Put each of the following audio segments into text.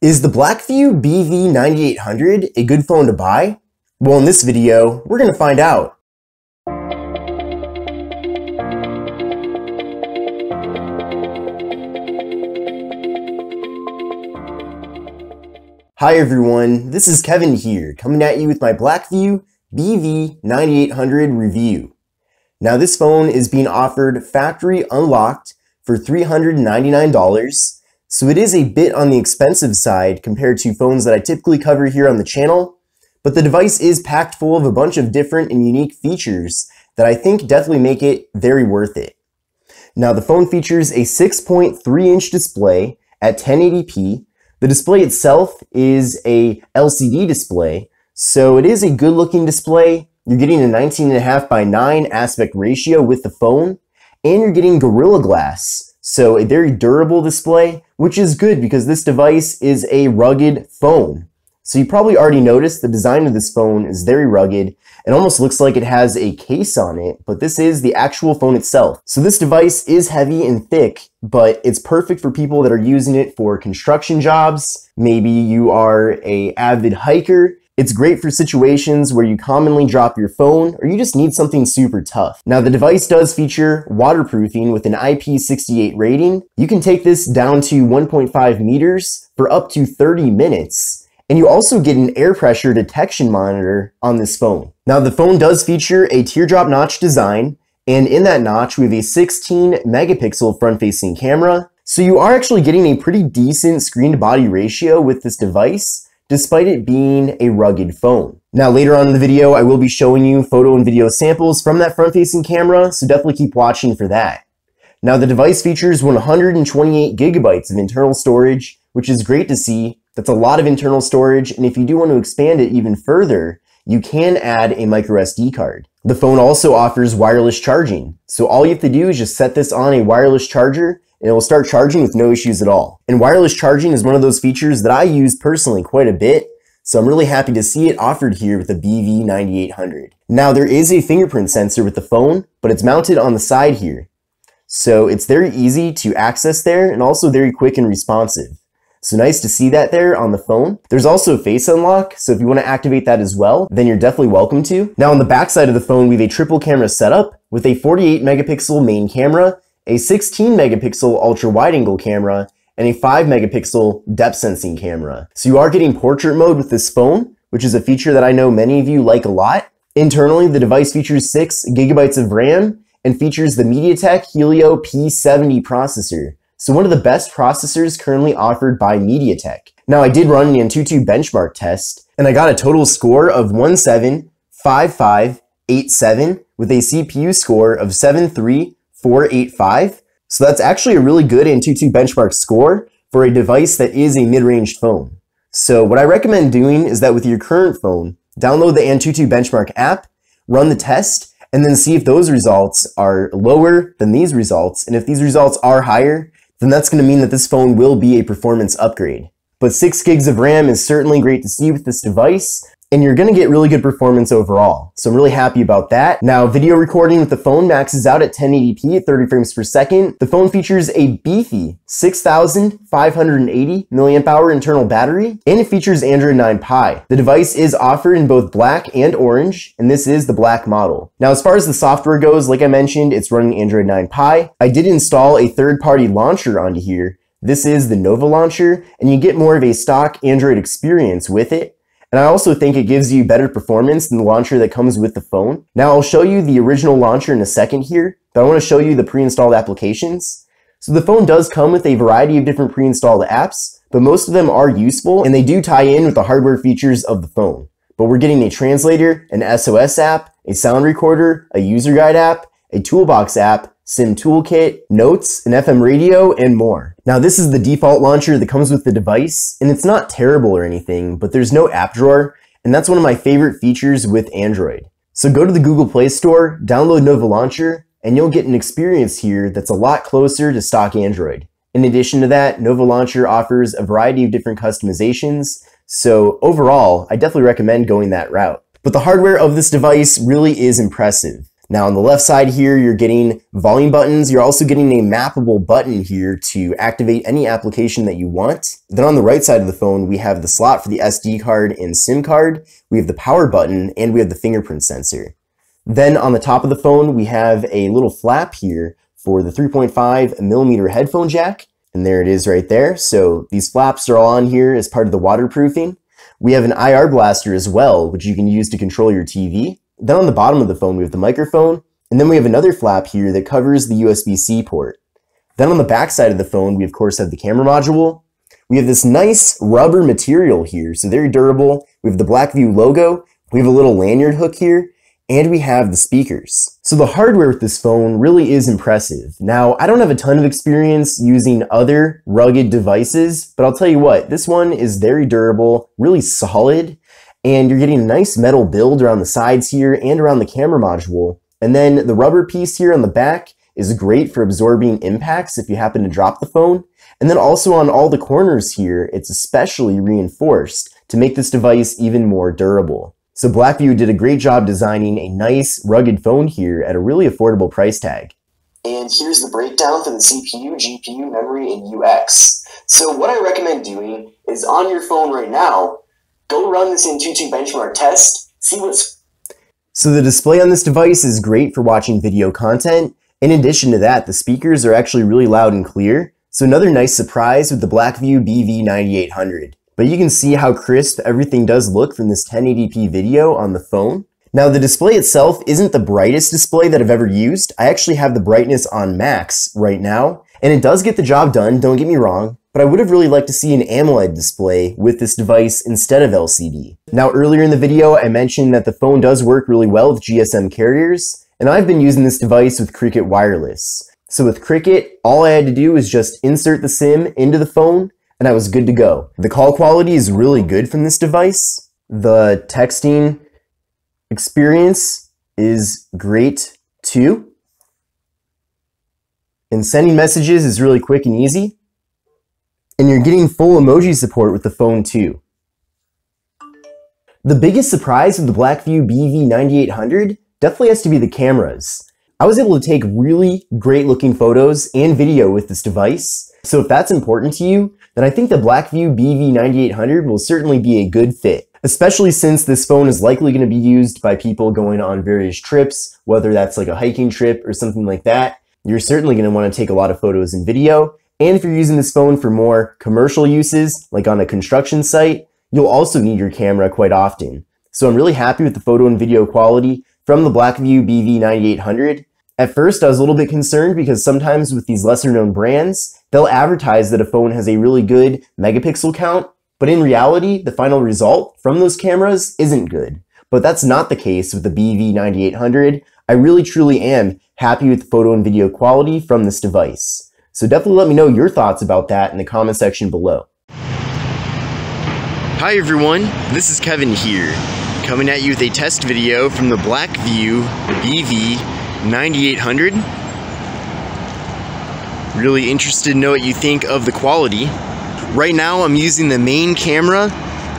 Is the Blackview BV9800 a good phone to buy? Well, in this video, we're going to find out. Hi everyone, this is Kevin here, coming at you with my Blackview BV9800 review. Now this phone is being offered factory unlocked for $399. So it is a bit on the expensive side compared to phones that I typically cover here on the channel, but the device is packed full of a bunch of different and unique features that I think definitely make it very worth it. Now the phone features a 6.3-inch display at 1080p. The display itself is a LCD display, so it is a good looking display. You're getting a 19.5 by 9 aspect ratio with the phone, and you're getting Gorilla Glass. So a very durable display, which is good because this device is a rugged phone. So you probably already noticed the design of this phone is very rugged. It almost looks like it has a case on it, but this is the actual phone itself. So this device is heavy and thick, but it's perfect for people that are using it for construction jobs. Maybe you are an avid hiker. It's great for situations where you commonly drop your phone or you just need something super tough. Now the device does feature waterproofing with an IP68 rating. You can take this down to 1.5 meters for up to 30 minutes. And you also get an air pressure detection monitor on this phone. Now the phone does feature a teardrop notch design, and in that notch we have a 16 megapixel front-facing camera. So you are actually getting a pretty decent screen-to-body ratio with this device, despite it being a rugged phone. Now later on in the video, I will be showing you photo and video samples from that front-facing camera, so definitely keep watching for that. Now the device features 128 gigabytes of internal storage, which is great to see. That's a lot of internal storage, and if you do want to expand it even further, you can add a micro SD card. The phone also offers wireless charging, so all you have to do is just set this on a wireless charger and it will start charging with no issues at all. And wireless charging is one of those features that I use personally quite a bit, so I'm really happy to see it offered here with the BV9800. Now there is a fingerprint sensor with the phone, but it's mounted on the side here. So it's very easy to access there and also very quick and responsive. So nice to see that there on the phone. There's also face unlock, so if you want to activate that as well, then you're definitely welcome to. Now on the back side of the phone, we have a triple camera setup with a 48 megapixel main camera, a 16 megapixel ultra wide angle camera, and a 5 megapixel depth sensing camera. So you are getting portrait mode with this phone, which is a feature that I know many of you like a lot. Internally, the device features 6 gigabytes of RAM and features the MediaTek Helio P70 processor. So one of the best processors currently offered by MediaTek. Now I did run an Antutu benchmark test, and I got a total score of 175,587 with a CPU score of 73485. So that's actually a really good Antutu benchmark score for a device that is a mid-range phone. So what I recommend doing is that with your current phone, download the Antutu benchmark app, run the test, and then see if those results are lower than these results. And if these results are higher, then that's going to mean that this phone will be a performance upgrade. But 6 gigs of RAM is certainly great to see with this device, and you're going to get really good performance overall. So I'm really happy about that. Now, video recording with the phone maxes out at 1080p at 30 frames per second. The phone features a beefy 6,580 milliamp hour internal battery, and it features Android 9 Pie. The device is offered in both black and orange, and this is the black model. Now, as far as the software goes, like I mentioned, it's running Android 9 Pie. I did install a third-party launcher onto here. This is the Nova launcher, and you get more of a stock Android experience with it. And I also think it gives you better performance than the launcher that comes with the phone. Now I'll show you the original launcher in a second here, but I want to show you the pre-installed applications. So the phone does come with a variety of different pre-installed apps, but most of them are useful and they do tie in with the hardware features of the phone. But we're getting a translator, an SOS app, a sound recorder, a user guide app, a toolbox app, SIM toolkit, notes, an FM radio, and more. Now this is the default launcher that comes with the device, and it's not terrible or anything, but there's no app drawer, and that's one of my favorite features with Android. So go to the Google Play Store, download Nova Launcher, and you'll get an experience here that's a lot closer to stock Android. In addition to that, Nova Launcher offers a variety of different customizations, so overall, I definitely recommend going that route. But the hardware of this device really is impressive. Now on the left side here, you're getting volume buttons. You're also getting a mappable button here to activate any application that you want. Then on the right side of the phone, we have the slot for the SD card and SIM card. We have the power button and we have the fingerprint sensor. Then on the top of the phone, we have a little flap here for the 3.5mm headphone jack. And there it is right there. So these flaps are all on here as part of the waterproofing. We have an IR blaster as well, which you can use to control your TV. Then on the bottom of the phone, we have the microphone, and then we have another flap here that covers the USB-C port. Then on the back side of the phone, we of course have the camera module. We have this nice rubber material here, so very durable. We have the Blackview logo, we have a little lanyard hook here, and we have the speakers. So the hardware with this phone really is impressive. Now, I don't have a ton of experience using other rugged devices, but I'll tell you what, this one is very durable, really solid, and you're getting a nice metal build around the sides here and around the camera module. And then the rubber piece here on the back is great for absorbing impacts if you happen to drop the phone. And then also on all the corners here, it's especially reinforced to make this device even more durable. So Blackview did a great job designing a nice rugged phone here at a really affordable price tag. And here's the breakdown for the CPU, GPU, memory, and UX. So what I recommend doing is on your phone right now, go run this Antutu benchmark test, see what's... So the display on this device is great for watching video content. In addition to that, the speakers are actually really loud and clear. So another nice surprise with the Blackview BV9800. But you can see how crisp everything does look from this 1080p video on the phone. Now the display itself isn't the brightest display that I've ever used. I actually have the brightness on max right now, and it does get the job done, don't get me wrong. But I would have really liked to see an AMOLED display with this device instead of LCD. Now earlier in the video, I mentioned that the phone does work really well with GSM carriers, and I've been using this device with Cricket Wireless. So with Cricket, all I had to do was just insert the SIM into the phone, and I was good to go. The call quality is really good from this device. The texting experience is great too. And sending messages is really quick and easy. And you're getting full emoji support with the phone too. The biggest surprise with the Blackview BV9800 definitely has to be the cameras. I was able to take really great looking photos and video with this device. So if that's important to you, then I think the Blackview BV9800 will certainly be a good fit, especially since this phone is likely going to be used by people going on various trips, whether that's like a hiking trip or something like that. You're certainly going to want to take a lot of photos and video. And if you're using this phone for more commercial uses, like on a construction site, you'll also need your camera quite often. So I'm really happy with the photo and video quality from the Blackview BV9800. At first, I was a little bit concerned because sometimes with these lesser known brands, they'll advertise that a phone has a really good megapixel count, but in reality, the final result from those cameras isn't good. But that's not the case with the BV9800. I really truly am happy with the photo and video quality from this device. So definitely let me know your thoughts about that in the comment section below. Hi everyone, this is Kevin here, coming at you with a test video from the Blackview BV9800. Really interested to know what you think of the quality. Right now I'm using the main camera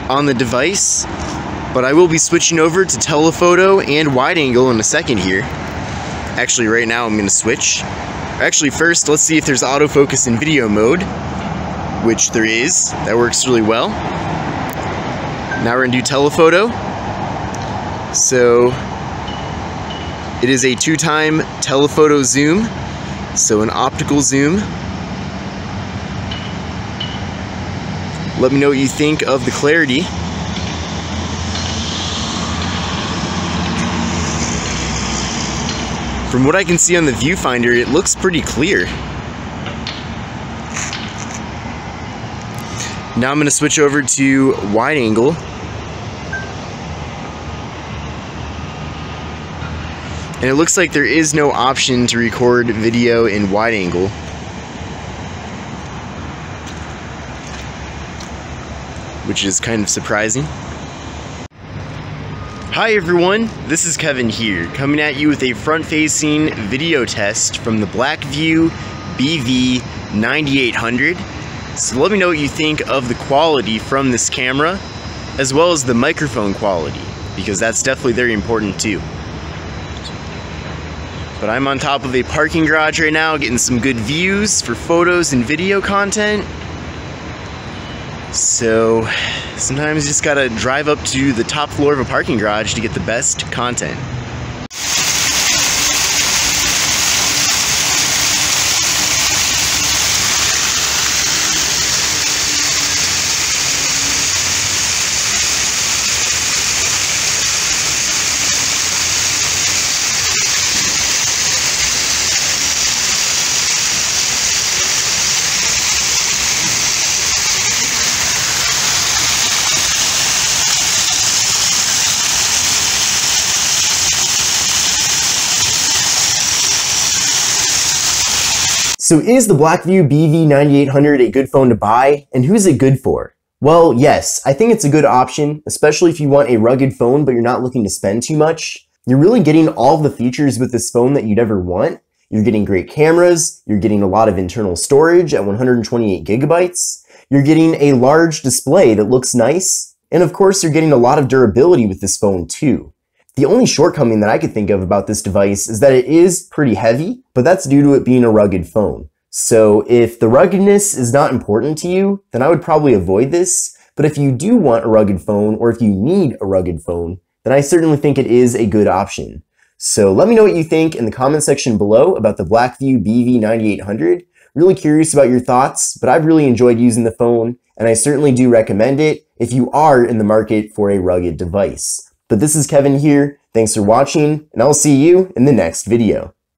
on the device, but I will be switching over to telephoto and wide angle in a second here. Actually right now I'm going to switch. Actually first let's see if there's autofocus in video mode, which there is. That works really well. Now we're going to do telephoto. So it is a 2-time telephoto zoom, so an optical zoom. Let me know what you think of the clarity. From what I can see on the viewfinder, it looks pretty clear. Now I'm going to switch over to wide angle. And it looks like there is no option to record video in wide angle. Which is kind of surprising. Hi everyone, this is Kevin here, coming at you with a front-facing video test from the Blackview BV9800. So let me know what you think of the quality from this camera, as well as the microphone quality, because that's definitely very important too. But I'm on top of a parking garage right now, getting some good views for photos and video content. So sometimes you just gotta drive up to the top floor of a parking garage to get the best content. So is the Blackview BV9800 a good phone to buy, and who's it good for? Well, yes, I think it's a good option, especially if you want a rugged phone but you're not looking to spend too much. You're really getting all of the features with this phone that you'd ever want. You're getting great cameras, you're getting a lot of internal storage at 128 gigabytes, you're getting a large display that looks nice, and of course you're getting a lot of durability with this phone too. The only shortcoming that I could think of about this device is that it is pretty heavy, but that's due to it being a rugged phone. So if the ruggedness is not important to you, then I would probably avoid this. But if you do want a rugged phone, or if you need a rugged phone, then I certainly think it is a good option. So let me know what you think in the comment section below about the Blackview BV9800. Really curious about your thoughts, but I've really enjoyed using the phone, and I certainly do recommend it if you are in the market for a rugged device. But this is Kevin here, thanks for watching, and I'll see you in the next video.